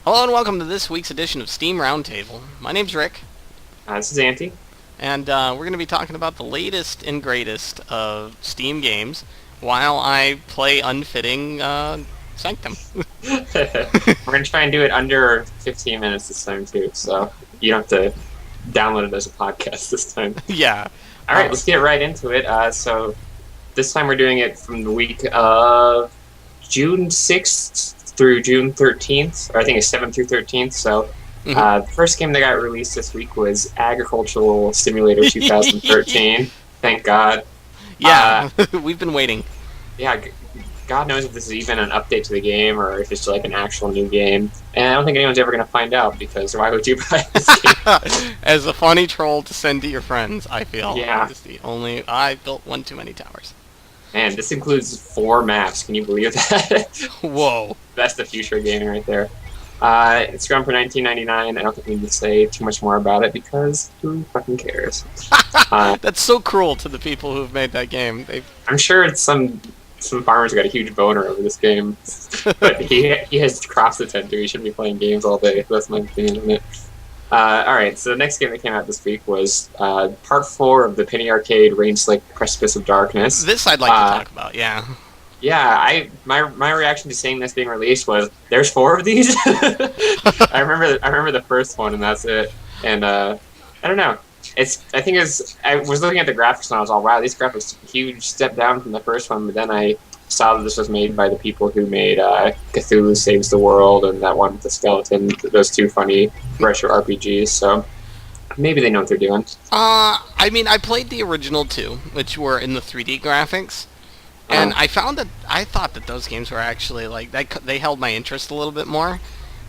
Hello and welcome to this week's edition of Steam Roundtable. My name's Rick, This is Auntie. and we're going to be talking about the latest and greatest of Steam games while I play unfitting Sanctum. We're going to try and do it under 15 minutes this time, too, so you don't have to download it as a podcast this time. Yeah. All right, let's get right into it. So this time we're doing it from the week of June 6th through June 13th, or I think it's 7th through 13th, so... the first game that got released this week was Agricultural Simulator 2013. Thank God. Yeah, we've been waiting. Yeah, God knows if this is even an update to the game or if it's like an actual new game. And I don't think anyone's ever going to find out because why would you buy this game? As a funny troll to send to your friends, I feel. Yeah. It's the only... I built one too many towers. Man, this includes 4 maps. Can you believe that? Whoa. That's the future of gaming right there. It's gone for $19.99. I don't think we need to say too much more about it because who fucking cares? That's so cruel to the people who've made that game. I'm sure it's some farmers got a huge boner over this game, but he has crops to tend to. He shouldn't be playing games all day. That's my opinion on it. All right, so the next game that came out this week was Part 4 of the Penny Arcade Range-Slick Precipice of Darkness. This I'd like to talk about, yeah. Yeah, my reaction to seeing this being released was, "There's 4 of these." I remember the first one, and that's it. And I don't know. I was looking at the graphics and I was all, wow, these graphics are a huge step down from the first one. But then I saw that this was made by the people who made Cthulhu Saves the World and that one with the skeleton. Those 2 funny retro RPGs. So maybe they know what they're doing. I mean, I played the original 2, which were in the 3D graphics. And I thought that those games were actually, like, they held my interest a little bit more.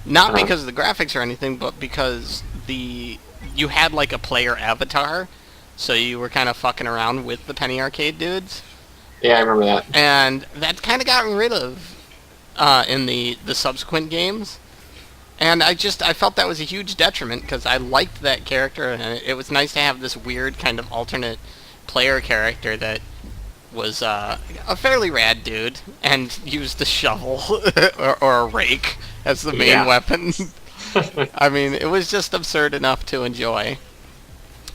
Not because of the graphics or anything, but because you had, like, a player avatar, so you were kind of fucking around with the Penny Arcade dudes. Yeah, I remember that. And that kind of got rid of in the subsequent games. And I felt that was a huge detriment, because I liked that character, and it was nice to have this weird kind of alternate player character that was a fairly rad dude and used a shovel or a rake as the main weapon. I mean, it was just absurd enough to enjoy.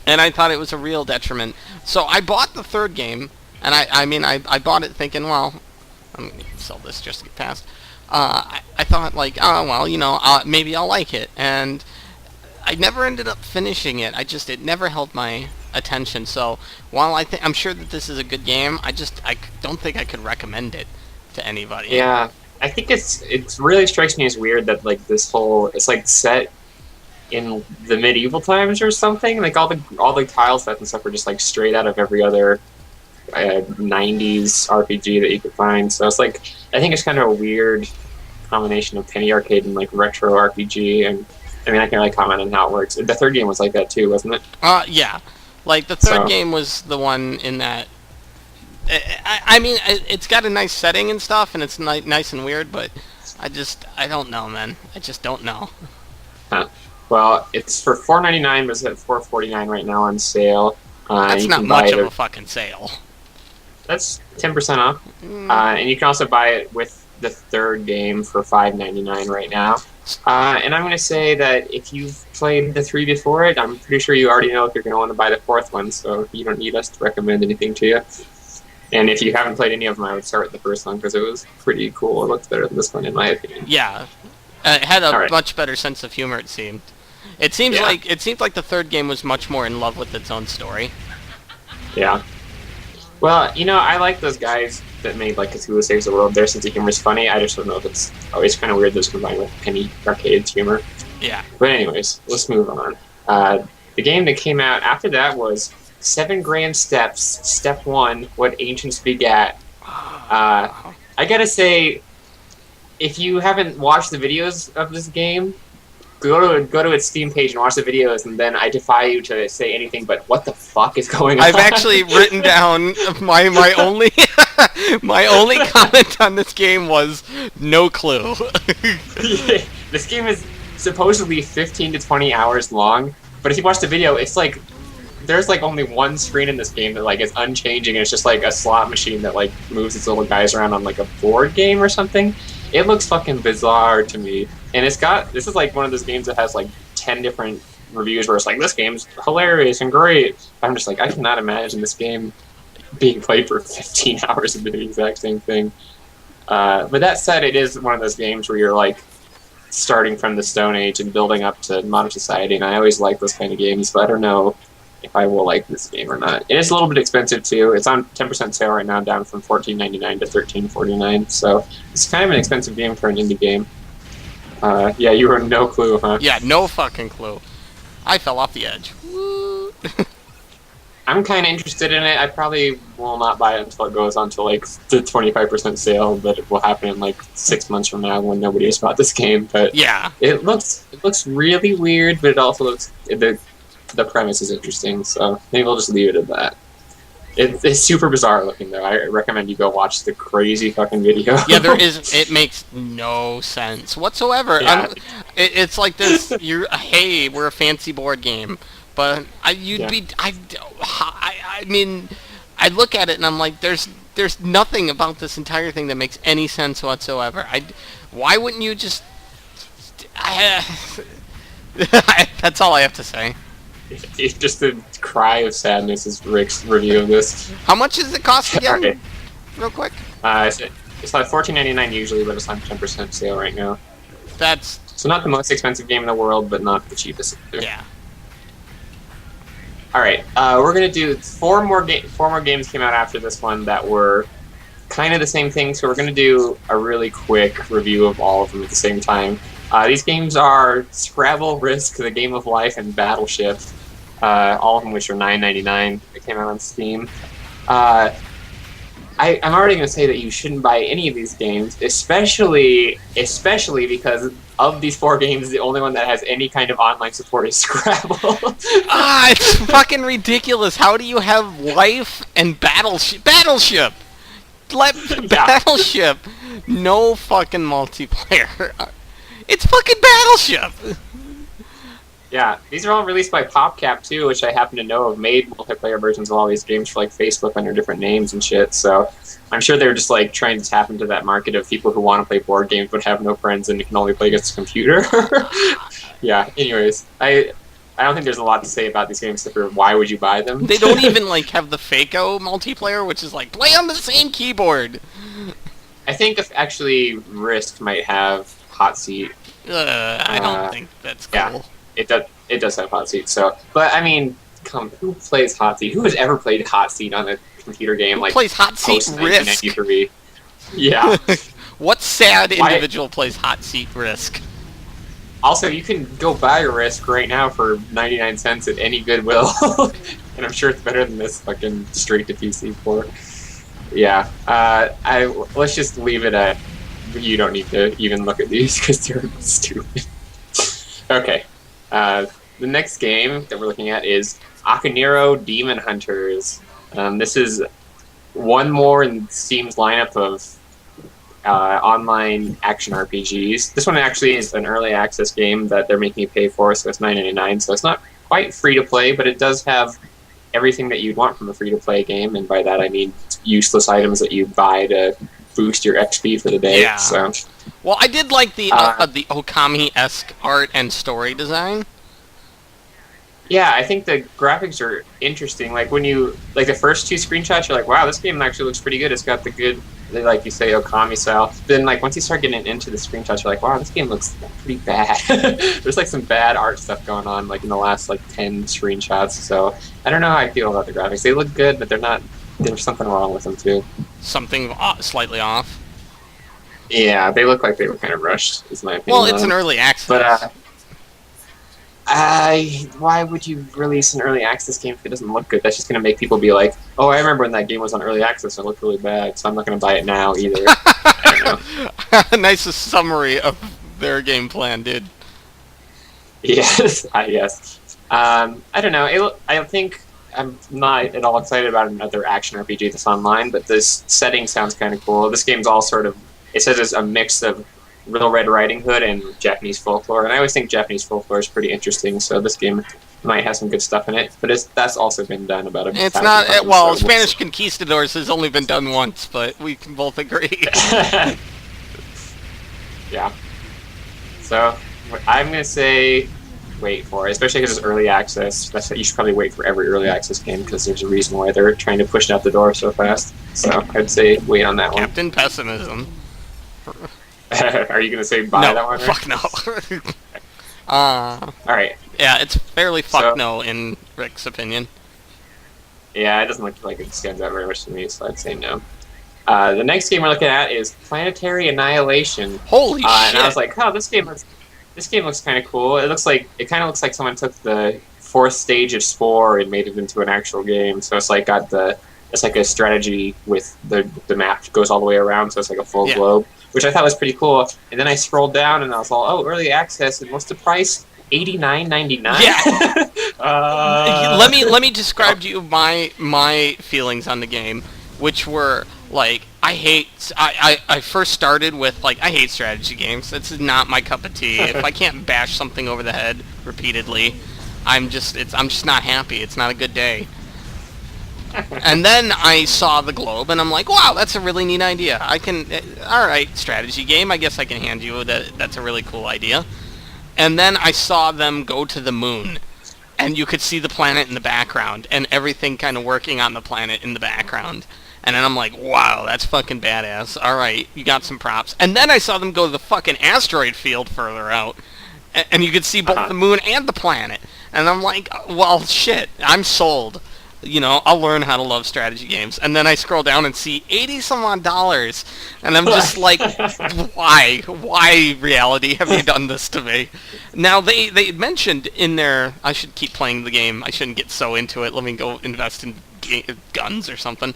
And I thought it was a real detriment. So I bought the third game, and I bought it thinking, well, I'm going to sell this just to get past. I thought, like, oh, well, maybe I'll like it. And I never ended up finishing it. It never held my attention. So while I'm sure that this is a good game, I don't think I could recommend it to anybody. Yeah, I think it really strikes me as weird that like this whole it's like set in the medieval times or something. Like all the tile sets and stuff are just like straight out of every other 90s RPG that you could find. So it's like I think it's kind of a weird combination of Penny Arcade and like retro RPG. And I mean I can't really comment on how it works. The third game was like that too, wasn't it? Yeah. Like, the third game was the one in that... I mean, it's got a nice setting and stuff, and it's nice and weird, but I don't know, man. I just don't know. Huh. Well, it's for $4.99, but it's at $4.49 right now on sale. That's not much of a fucking sale. That's 10% off. And you can also buy it with the third game for $5.99 right now. And I'm going to say that if you've played the 3 before it, I'm pretty sure you already know if you're going to want to buy the 4th one, so you don't need us to recommend anything to you. And if you haven't played any of them, I would start with the first one, because it was pretty cool. It looked better than this one, in my opinion. Yeah. It had a much better sense of humor, it seemed. It seemed like the third game was much more in love with its own story. Yeah. Well, I like those guys that made like Cthulhu Saves the World. Their sense of humor is funny. I just don't know if it's always kind of weird that it's combined with Penny Arcade's humor. Yeah. But anyways, let's move on. The game that came out after that was 7 Grand Steps, Step 1, What Ancients Begat. I gotta say, if you haven't watched the videos of this game, go to its Steam page and watch the videos, and then I defy you to say anything but what the fuck is going on. I've actually written down my only my only comment on this game was no clue. This game is supposedly 15 to 20 hours long, but if you watch the video, it's like there's like only one screen in this game that like is unchanging, and it's just like a slot machine that like moves its little guys around on like a board game or something. It looks fucking bizarre to me. and this is like one of those games that has like 10 different reviews where it's like, this game's hilarious and great. I'm just like, I cannot imagine this game being played for 15 hours and doing the exact same thing. But that said, it is one of those games where you're like starting from the Stone Age and building up to modern society, and I always like those kind of games, but I don't know if I will like this game or not. It is a little bit expensive too. It's on 10% sale right now, down from $14.99 to $13.49, so it's kind of an expensive game for an indie game. Yeah, you were no clue, huh? Yeah, no fucking clue. I fell off the edge. Woo. I'm kind of interested in it. I probably will not buy it until it goes on to like the 25% sale, but it will happen in like 6 months from now when nobody has bought this game. But yeah, it looks really weird, but it also looks the premise is interesting. So maybe we'll just leave it at that. It's super bizarre looking though. I recommend you go watch the crazy fucking video. Yeah, there is. It makes no sense whatsoever. Yeah. It's like this. Hey, we're a fancy board game, but I mean, I look at it and I'm like, there's nothing about this entire thing that makes any sense whatsoever. Why wouldn't you just? That's all I have to say. It's just a cry of sadness is Rick's review of this. How much does it cost again? Okay. Real quick. It's like $14.99 usually, but it's on 10% sale right now. That's so not the most expensive game in the world, but not the cheapest either. Yeah. All right, we're gonna do four more games came out after this one that were kind of the same thing. So we're gonna do a really quick review of all of them at the same time. These games are Scrabble, Risk, The Game of Life, and Battleship. All of them which are $9.99. They came out on Steam. I'm already going to say that you shouldn't buy any of these games, especially because of these four games, the only one that has any kind of online support is Scrabble. It's fucking ridiculous. How do you have Life and Battleship? Battleship! Battleship! No fucking multiplayer. It's fucking Battleship! Yeah, these are all released by PopCap too, which I happen to know have made multiplayer versions of all these games for like Facebook under different names and shit. So I'm sure they're just like trying to tap into that market of people who want to play board games but have no friends and can only play against a computer. Yeah. Anyways, I don't think there's a lot to say about these games except for why would you buy them? They don't even like have the Fako multiplayer, which is like play on the same keyboard. I think if actually Risk might have Hot Seat. I don't think that's cool. Yeah, it does have Hot Seat. So, but I mean, who plays Hot Seat? Who has ever played Hot Seat on a computer game who plays Hot Seat Risk? Yeah. What sad individual plays Hot Seat Risk? Also, you can go buy a Risk right now for 99 cents at any Goodwill, and I'm sure it's better than this fucking straight to PC port. Yeah. Let's just leave it at. You don't need to even look at these because they're stupid. Okay. The next game that we're looking at is Akaneiro Demon Hunters. This is one more in Steam's lineup of online action RPGs. This one actually is an early access game that they're making you pay for, so it's $9.99. So it's not quite free to play, but it does have everything that you'd want from a free to play game, and by that I mean useless items that you buy to boost your XP for the day. Yeah. So. Well, I did like the Okami-esque art and story design. Yeah, I think the graphics are interesting. Like when you the first two screenshots, you're like, "Wow, this game actually looks pretty good." It's got the good, like you say, Okami style. Then once you start getting into the screenshots, you're like, "Wow, this game looks pretty bad." There's some bad art stuff going on in the last 10 screenshots. So I don't know how I feel about the graphics. They look good, but they're not. There's something wrong with them too. Something slightly off. Yeah, they look like they were kind of rushed, is my opinion. Well, it's an early access. But why would you release an early access game if it doesn't look good? That's just going to make people be like, "Oh, I remember when that game was on early access and it looked really bad, so I'm not going to buy it now either." I don't know. Nice summary of their game plan, dude. Yes, I guess. I don't know. I think I'm not at all excited about another action RPG that's online, but this setting sounds kind of cool. This game's all it says it's a mix of Little Red Riding Hood and Japanese folklore, and I always think Japanese folklore is pretty interesting, so this game might have some good stuff in it, but that's also been done about a It's not, times, well, so Spanish Conquistadors has only been done once, but we can both agree. Yeah. So I'm gonna say wait for it, especially because it's early access. That's you should probably wait for every early access game because there's a reason why they're trying to push it out the door so fast. So I'd say wait on that one. Captain Pessimism. Are you gonna say buy No, that one? fuck no. All right. Yeah, it's fairly fuck So- no in Rick's opinion. Yeah, it doesn't look like it stands out very much to me, so I'd say no. The next game we're looking at is Planetary Annihilation. Holy shit! And I was like, oh, this game looks kind of cool. It kind of looks like someone took the fourth stage of Spore and made it into an actual game. So it's like it's like a strategy with the map goes all the way around, so it's like a full globe, which I thought was pretty cool. And then I scrolled down and I was all, oh, early access, and what's the price? $89.99. Yeah. Let me describe to you my feelings on the game, which were like I first started with like I hate strategy games. It's not my cup of tea. If I can't bash something over the head repeatedly, I'm just not happy. It's not a good day. And then I saw the globe, and I'm like, wow, that's a really neat idea. All right, strategy game. I guess I can hand you that. That's a really cool idea. And then I saw them go to the moon, and you could see the planet in the background, and everything kind of working on the planet in the background. And then I'm like, wow, that's fucking badass. All right, you got some props. And then I saw them go to the fucking asteroid field further out, and you could see both the moon and the planet. And I'm like, well, shit, I'm sold. You know, I'll learn how to love strategy games. And then I scroll down and see $80-some odd, and I'm just like, why? Why, reality, have you done this to me? Now, they mentioned in their... I should keep playing the game. I shouldn't get so into it. Let me go invest in guns or something.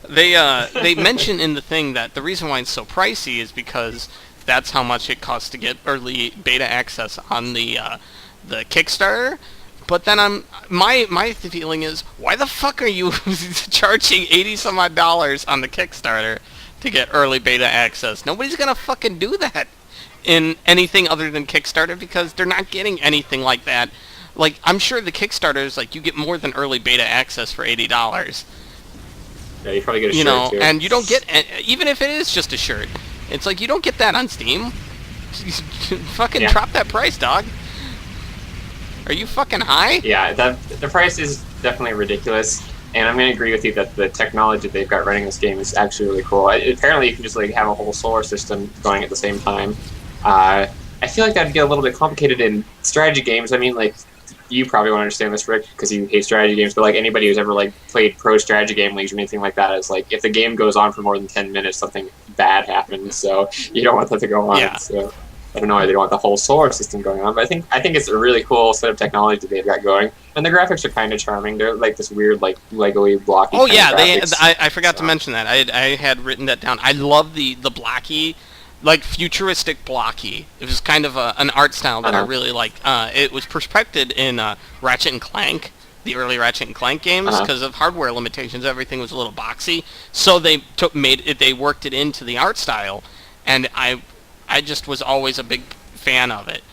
They mention in the thing that the reason why it's so pricey is because that's how much it costs to get early beta access on the Kickstarter. But then my feeling is, why the fuck are you charging $80-some odd on the Kickstarter to get early beta access? Nobody's gonna fucking do that in anything other than Kickstarter because they're not getting anything like that. Like, I'm sure the Kickstarters, like, you get more than early beta access for $80. Yeah, you probably get a shirt too. And you don't get, even if it is just a shirt, it's like you don't get that on Steam. Fucking drop that price, dog. Are you fucking high? Yeah, the price is definitely ridiculous, and I'm going to agree with you that the technology they've got running this game is actually really cool. Apparently, you can just like have a whole solar system going at the same time. I feel like that'd get a little bit complicated in strategy games. I mean, like, you probably won't understand this, Rick, because you hate strategy games, but like anybody who's ever like played pro strategy game leagues or anything like that is like, if the game goes on for more than 10 minutes, something bad happens, so you don't want that to go on. Yeah. So I don't know why they don't want the whole solar system going on, but I think it's a really cool set of technology that they've got going, and the graphics are kind of charming. They're like this weird, like Lego-y, blocky. Oh kind yeah, of graphics. I forgot to mention that. I had written that down. I love the blocky, like futuristic blocky. It was kind of an art style that I really like. It was perfected in Ratchet and Clank, the early Ratchet and Clank games, because of hardware limitations. Everything was a little boxy, so they worked it into the art style, and I just was always a big fan of it.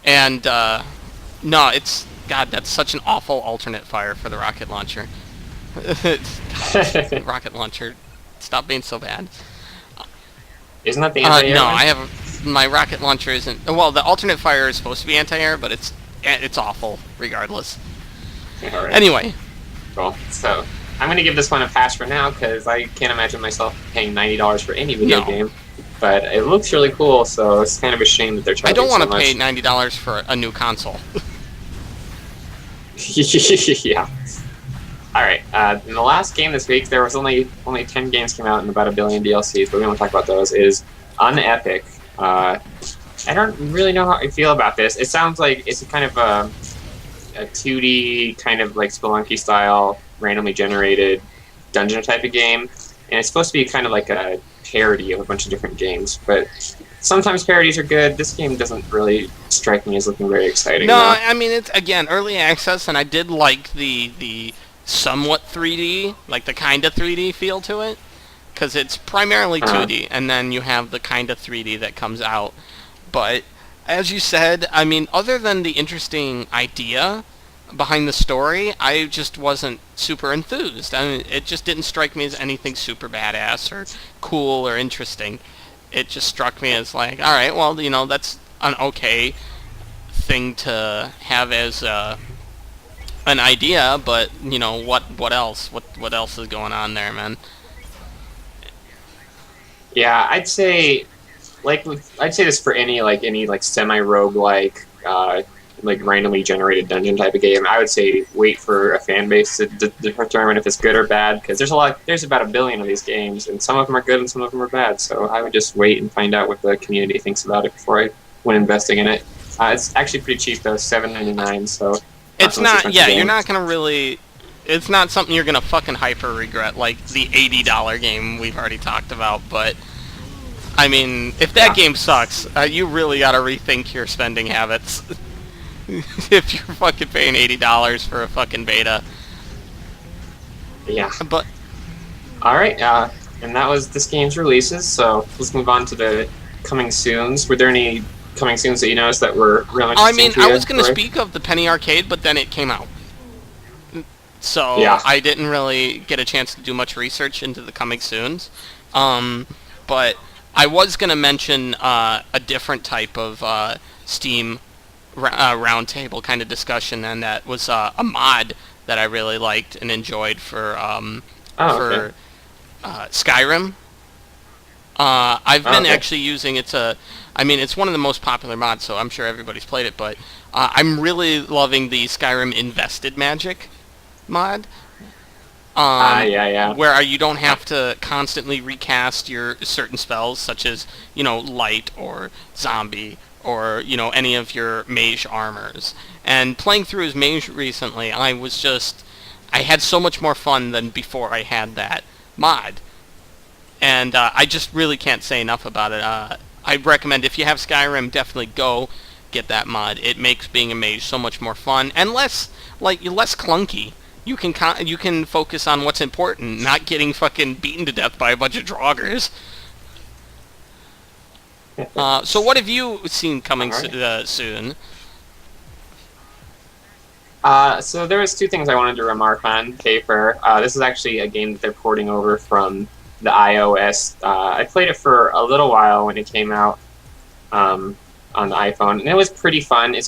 And, no, it's... God, that's such an awful alternate fire for the rocket launcher. Rocket launcher. Stop being so bad. Isn't that the anti-air no, one? I have... My rocket launcher isn't... Well, the alternate fire is supposed to be anti-air, but it's awful, regardless. All right. Anyway. Cool. So, I'm going to give this one a pass for now, because I can't imagine myself paying $90 for any video game. But it looks really cool, so it's kind of a shame that they're charging so much. I don't want to pay $90 for a new console. Yeah. Alright, in the last game this week, there was only 10 games came out and about 1 billion DLCs, but we don't talk about those, is UnEpic. I don't really know how I feel about this. It sounds like it's kind of a 2D, kind of like Spelunky style, randomly generated dungeon type of game, and it's supposed to be kind of like a parody of a bunch of different games, but sometimes parodies are good. This game doesn't really strike me as looking very exciting. No, though. I mean, it's, again, early access, and I did like the somewhat 3D, like the kind of 3D feel to it, because it's primarily 2D, and then you have the kind of 3D that comes out. But, as you said, I mean, other than the interesting idea behind the story, I just wasn't super enthused. I mean, it just didn't strike me as anything super badass or cool or interesting. It just struck me as like, all right, well, you know, that's an okay thing to have as an idea, but what else? What else is going on there, man? Yeah, I'd say I'd say this for any semi-rogue like randomly generated dungeon type of game. I would say wait for a fan base to determine if it's good or bad, because there's about 1 billion of these games, and some of them are good and some of them are bad. So I would just wait and find out what the community thinks about it before I went investing in it. It's actually pretty cheap though, $7.99. So It's not. Yeah, you're not gonna really. It's not something you're gonna fucking hyper regret, like the $80 game we've already talked about. But I mean, if that game sucks, you really gotta rethink your spending habits. If you're fucking paying $80 for a fucking beta. Yeah. But all right, and that was this game's releases. So let's move on to the coming soons. Were there any coming soons that you noticed that were really interesting? I mean, I was gonna speak of the Penny Arcade, but then it came out. So yeah. I didn't really get a chance to do much research into the coming soons. But I was going to mention a different type of Steam roundtable kind of discussion, and that was a mod that I really liked and enjoyed for Skyrim. I've been actually using it's one of the most popular mods, so I'm sure everybody's played it, but I'm really loving the Skyrim Invested Magic mod. Where you don't have to constantly recast your certain spells, such as, light or zombie or, any of your mage armors. And playing through as mage recently, I had so much more fun than before I had that mod. And I just really can't say enough about it. I'd recommend, if you have Skyrim, definitely go get that mod. It makes being a mage so much more fun and less clunky. You can focus on what's important, not getting fucking beaten to death by a bunch of draugrs. So what have you seen coming soon? So there was 2 things I wanted to remark on paper. This is actually a game that they're porting over from the iOS. I played it for a little while when it came out on the iPhone, and it was pretty fun. It's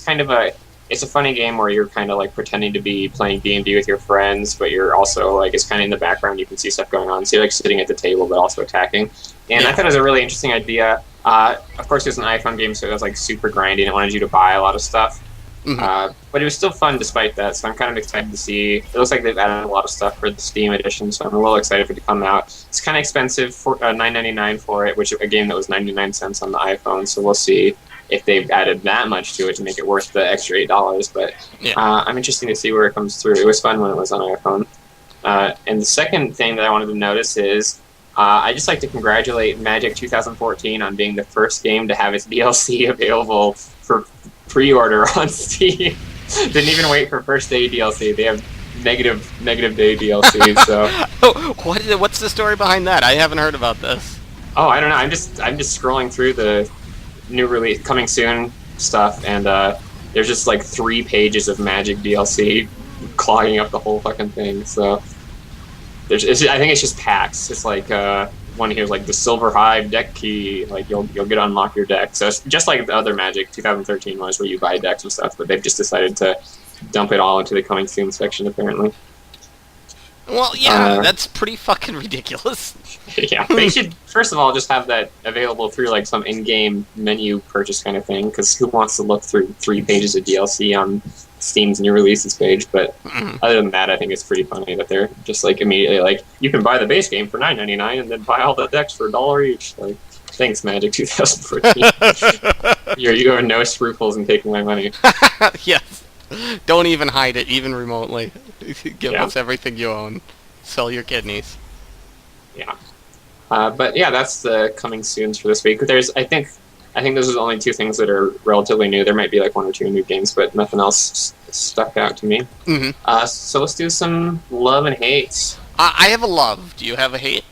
a funny game where you're kind of like pretending to be playing D&D with your friends, but you're also like, it's kind of in the background, you can see stuff going on. So you're like sitting at the table, but also attacking. And I thought it was a really interesting idea. Of course, it was an iPhone game, so it was like super grindy and it wanted you to buy a lot of stuff. Mm-hmm. But it was still fun despite that, so I'm kind of excited to see. It looks like they've added a lot of stuff for the Steam edition, so I'm a little excited for it to come out. It's kind of expensive, for $9.99 for it, which a game that was 99 cents on the iPhone, so we'll see if they've added that much to it to make it worth the extra $8. But I'm interested to see where it comes through. It was fun when it was on iPhone. And the second thing that I wanted to notice is I'd just like to congratulate Magic 2014 on being the first game to have its DLC available for pre-order on Steam. Didn't even wait for first day DLC. They have negative day DLC. So what's the story behind that? I haven't heard about this. Oh, I don't know. I'm just scrolling through the new release coming soon stuff, and there's just like 3 pages of Magic DLC clogging up the whole fucking thing. So I think it's just packs. It's like one here, like the Silver Hive deck key. Like you'll get to unlock your deck. So it's just like the other Magic 2013 was, where you buy decks and stuff. But they've just decided to dump it all into the coming soon section, apparently. Well, yeah, that's pretty fucking ridiculous. Yeah, they should first of all just have that available through like some in-game menu purchase kind of thing. Because who wants to look through 3 pages of DLC on Steam's new releases page? But other than that, I think it's pretty funny that they're just like immediately like, you can buy the base game for $9.99 and then buy all the decks for $1 each. Like, thanks, Magic 2014. You have no scruples in taking my money. Yes. Don't even hide it, even remotely. Give us everything you own. Sell your kidneys. Yeah. But yeah, that's the coming soons for this week. I think those are the only 2 things that are relatively new. There might be like 1 or 2 new games, but nothing else stuck out to me. Mm-hmm. So let's do some love and hates. I have a love. Do you have a hate?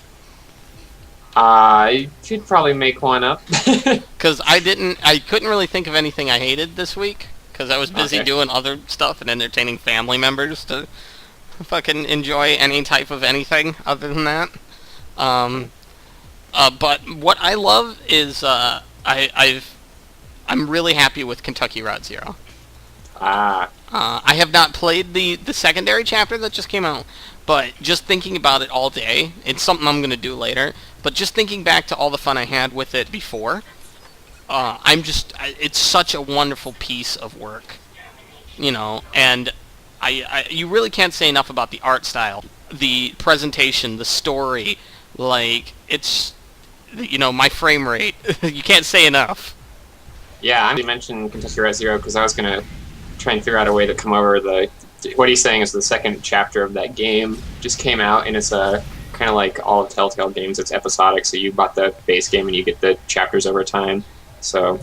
I could probably make one up. Because I couldn't really think of anything I hated this week. Because I was busy doing other stuff and entertaining family members to fucking enjoy any type of anything other than that. But what I love is I've I'm really happy with Kentucky Route Zero. Ah, I have not played the secondary chapter that just came out, but just thinking about it all day, it's something I'm going to do later, but just thinking back to all the fun I had with it before, it's such a wonderful piece of work, and you really can't say enough about the art style, the presentation, the story, it's, my frame rate, you can't say enough. yeah. I mentioned Kentucky Route Zero because I was gonna try and figure out a way to come over what he's saying is the second chapter of that game just came out, and it's kind of like all of Telltale games. It's episodic, so you bought the base game and you get the chapters over time. So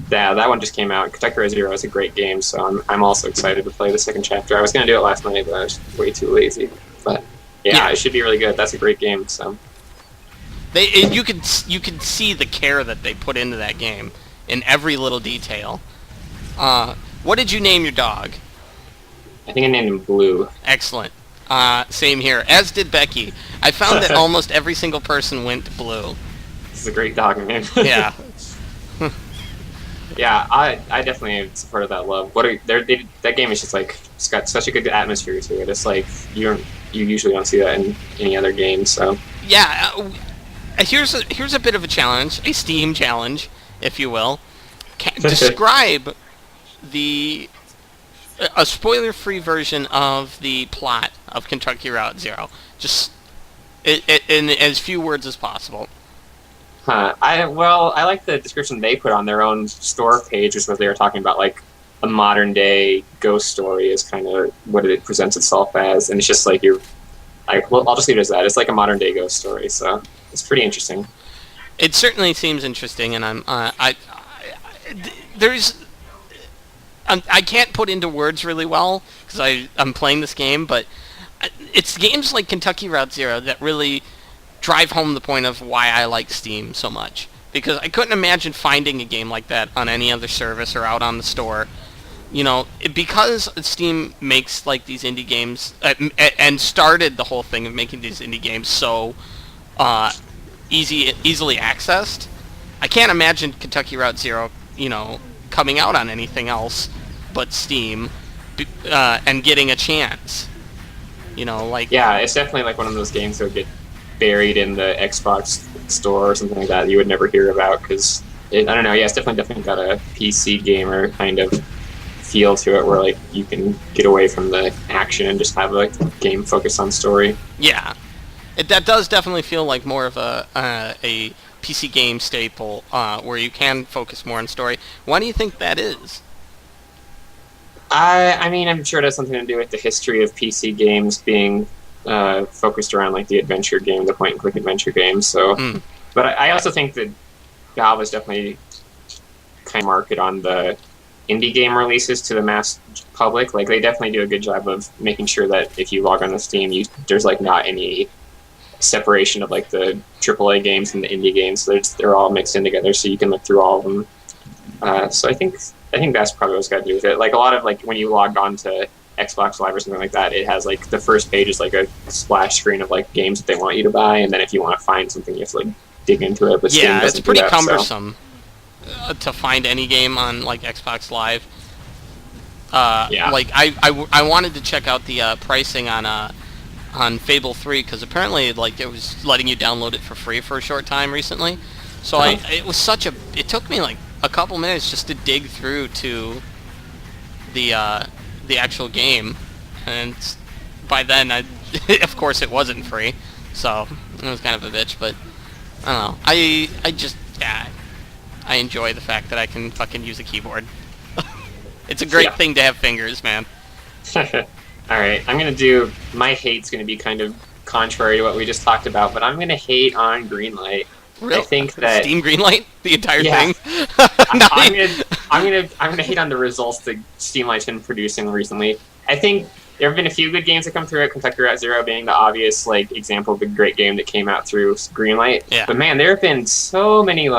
yeah, that one just came out. Kentucky Route Zero is a great game, so I'm also excited to play the second chapter. I was gonna do it last night, but I was way too lazy. But yeah, it should be really good. That's a great game. So you can see the care that they put into that game in every little detail. What did you name your dog? I think I named him Blue. Excellent. Same here, as did Becky. I found that almost every single person went to Blue. This is a great dog name. Yeah. Yeah, I definitely supported that love. That game is just it's got such a good atmosphere to it. It's like you usually don't see that in any other game. So yeah, here's a bit of a challenge, a Steam challenge, if you will. Describe a spoiler-free version of the plot of Kentucky Route Zero, just in as few words as possible. I like the description they put on their own store page, which was they were talking about a modern day ghost story is kind of what it presents itself as, and it's just I'll just leave it as that. It's like a modern day ghost story, so it's pretty interesting. It certainly seems interesting, and I can't put into words really well because I'm playing this game, but it's games like Kentucky Route Zero that really drive home the point of why I like Steam so much. Because I couldn't imagine finding a game like that on any other service or out on the store. Because Steam makes these indie games and started the whole thing of making these indie games so easily accessed. I can't imagine Kentucky Route Zero, coming out on anything else but Steam, and getting a chance. Yeah, it's definitely one of those games that would get buried in the Xbox store or something like that you would never hear about because I don't know. Yeah, it's definitely got a PC gamer kind of feel to it where you can get away from the action and just have a game focused on story. Yeah, that does definitely feel like more of a PC game staple where you can focus more on story. Why do you think that is? I mean, I'm sure it has something to do with the history of PC games being focused around the adventure game, the point-and-click adventure game. So, but I also think that Valve is definitely kind of market on the indie game releases to the mass public. They definitely do a good job of making sure that if you log on to Steam, there's not any separation of the AAA games and the indie games. They're all mixed in together, so you can look through all of them. So I think that's probably what's got to do with it. A lot of when you log on to Xbox Live or something like that, it has the first page is a splash screen of games that they want you to buy, and then if you want to find something, you have to dig into it. But yeah, it's pretty cumbersome to find any game on Xbox Live. Yeah. I wanted to check out the pricing on Fable 3 because apparently it was letting you download it for free for a short time recently. So it took me a couple minutes just to dig through to the actual game, and by then of course it wasn't free, so it was kind of a bitch. But I don't know, I enjoy the fact that I can fucking use a keyboard. It's a great thing to have fingers, man. Alright, my hate's gonna be kind of contrary to what we just talked about, but I'm gonna hate on Greenlight. Really? I think that Steam Greenlight, the entire thing. I'm gonna hate on the results that Steamlight's been producing recently. I think there have been a few good games that come through it, Kentucky Route Zero being the obvious example of a great game that came out through Greenlight. Yeah. But man, there have been so many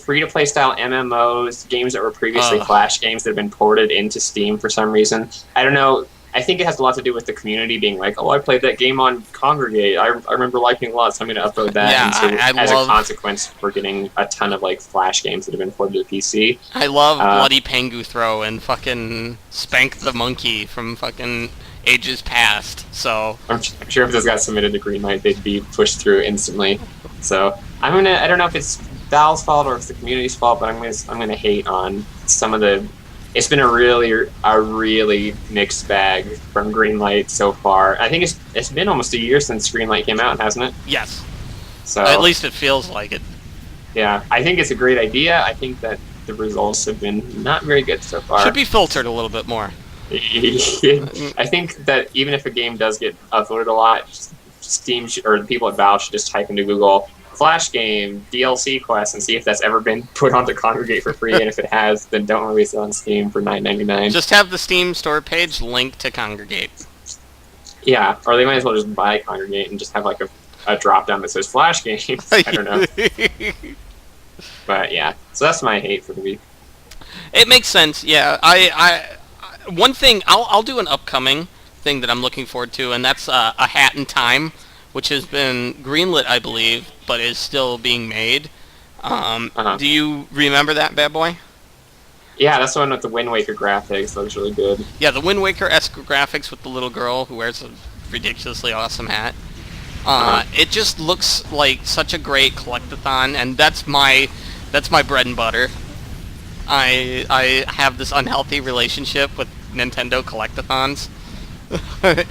free-to-play style MMOs, games that were previously Flash games that have been ported into Steam for some reason. I don't know. I think it has a lot to do with the community being like, oh, I played that game on Congregate. I remember liking it a lot, so I'm going to upload that. Yeah, and so, as a consequence, we're getting a ton of like Flash games that have been ported to the PC. I love Bloody Pengu Throw and fucking Spank the Monkey from fucking ages past. So I'm sure if this got submitted to Greenlight, they'd be pushed through instantly. So I don't know if it's Valve's fault or if it's the community's fault, but I'm gonna hate on some of the. It's been a really mixed bag from Greenlight so far. I think it's been almost a year since Greenlight came out, hasn't it? yes, So at least it feels like it. yeah, I think it's a great idea. I think that the results have been not very good so far. Should be filtered a little bit more. I think that even if a game does get upvoted a lot, Steam or the people at Valve should just type into Google Flash game DLC quest and see if that's ever been put onto Congregate for free, and if it has, then don't release it on Steam for $9.99. Just have the Steam store page linked to Congregate. Yeah, or they might as well just buy Congregate and just have like a drop down that says Flash games. I don't know. But yeah, so that's my hate for the week. It makes sense. Yeah, I one thing I'll do an upcoming thing that I'm looking forward to, and that's a Hat in Time, which has been greenlit, I believe, but is still being made. Do you remember that bad boy? Yeah, that's the one with the Wind Waker graphics. That was really good. Yeah, the Wind Waker-esque graphics with the little girl who wears a ridiculously awesome hat. It just looks like such a great collectathon, and that's my bread and butter. I have this unhealthy relationship with Nintendo collectathons,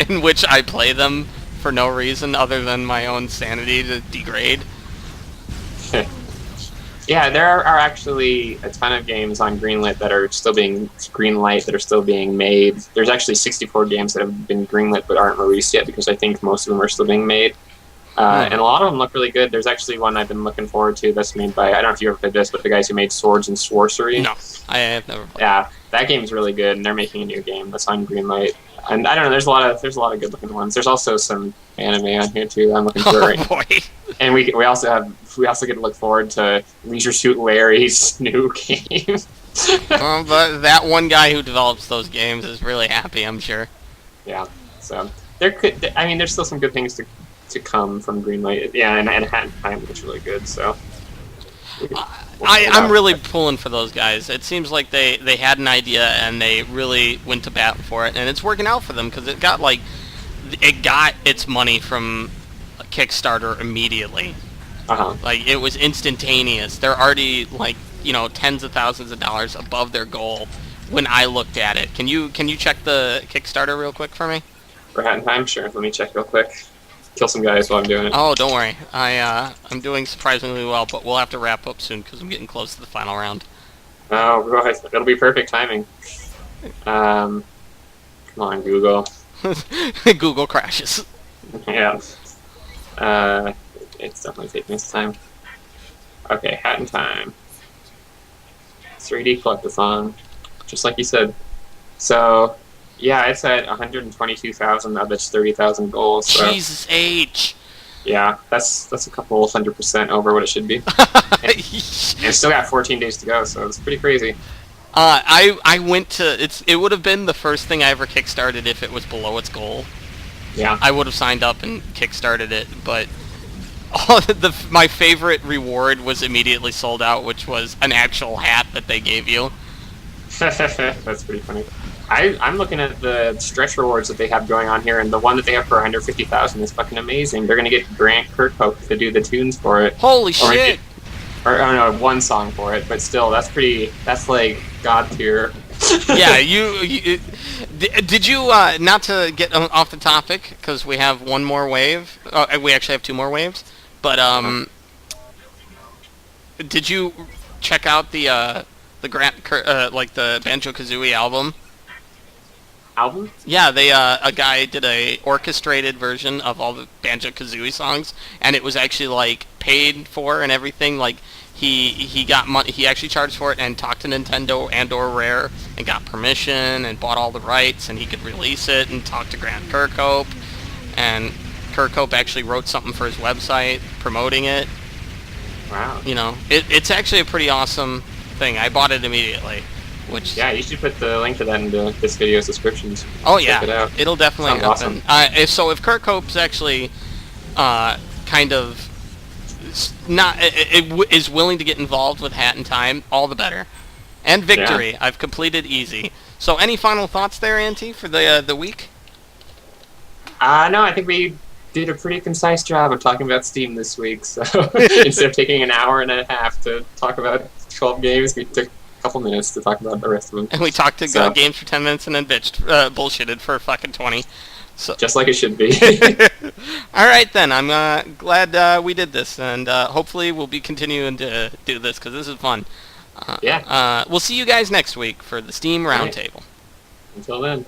in which I play them for no reason other than my own sanity to degrade. Yeah, there are actually a ton of games on Greenlit that are still being Greenlight that are still being made. There's actually 64 games that have been greenlit but aren't released yet because I think most of them are still being made. And a lot of them look really good. There's actually one I've been looking forward to that's made by, I don't know if you ever played this, but the guys who made Swords and Sorcery. No, I have never played. Yeah, that game's really good, and they're making a new game that's on Greenlight. And I don't know, there's a lot of good looking ones. There's also some anime on here too that I'm looking for right now. Boy. And we also get to look forward to Leisure Suit Larry's new game. But that one guy who develops those games is really happy, I'm sure. Yeah, so there's still some good things to come from Greenlight. Yeah, and Hat in Time looks really good. So I'm really pulling for those guys. It seems like they had an idea and they really went to bat for it, and it's working out for them because it got its money from Kickstarter immediately. Like it was instantaneous. They're already tens of thousands of dollars above their goal when I looked at it. Can you check the Kickstarter real quick for me? For Hat in Time, sure. Let me check real quick. Kill some guys while I'm doing it. Oh, don't worry. I'm doing surprisingly well, but we'll have to wrap up soon because I'm getting close to the final round. Oh, right. It'll be perfect timing. Come on, Google. Google crashes. Yeah. It's definitely taking its time. Okay, Hat in Time. 3D Collectathon. Just like you said. So, yeah, it's at 122,000 of its 30,000 goals. So. Jesus H. Yeah, that's a couple 100% over what it should be. and it's still got 14 days to go, so it's pretty crazy. I went to it would have been the first thing I ever kickstarted if it was below its goal. Yeah. I would have signed up and kickstarted it, but my favorite reward was immediately sold out, which was an actual hat that they gave you. That's pretty funny. I'm looking at the stretch rewards that they have going on here, and the one that they have for 150,000 is fucking amazing. They're gonna get Grant Kirkhope to do the tunes for it. Holy shit! Or no, one song for it, but still, that's like god tier. Yeah, you did you not to get off the topic because we have one more wave. We actually have two more waves, but did you check out the the Banjo-Kazooie album? Yeah, they a guy did a orchestrated version of all the Banjo-Kazooie songs, and it was actually paid for and everything. He got money. He actually charged for it and talked to Nintendo and/or Rare and got permission and bought all the rights, and he could release it and talk to Grant Kirkhope. And Kirkhope actually wrote something for his website promoting it. Wow. It's actually a pretty awesome thing. I bought it immediately. Which Yeah, you should put the link to that in this video's descriptions. oh Check yeah, it out. it'll definitely Sounds happen. So if Kirk Hope's actually kind of is willing to get involved with Hat in Time, all the better. And victory. Yeah. I've completed easy. So any final thoughts there, Auntie, for the week? No, I think we did a pretty concise job of talking about Steam this week. So instead of taking an hour and a half to talk about 12 games, we took a couple minutes to talk about the rest of them. And we talked to games for 10 minutes and then bullshitted for fucking 20. So just like it should be. all right then, I'm glad we did this, and hopefully we'll be continuing to do this because this is fun. Yeah. We'll see you guys next week for the Steam Roundtable. Until then.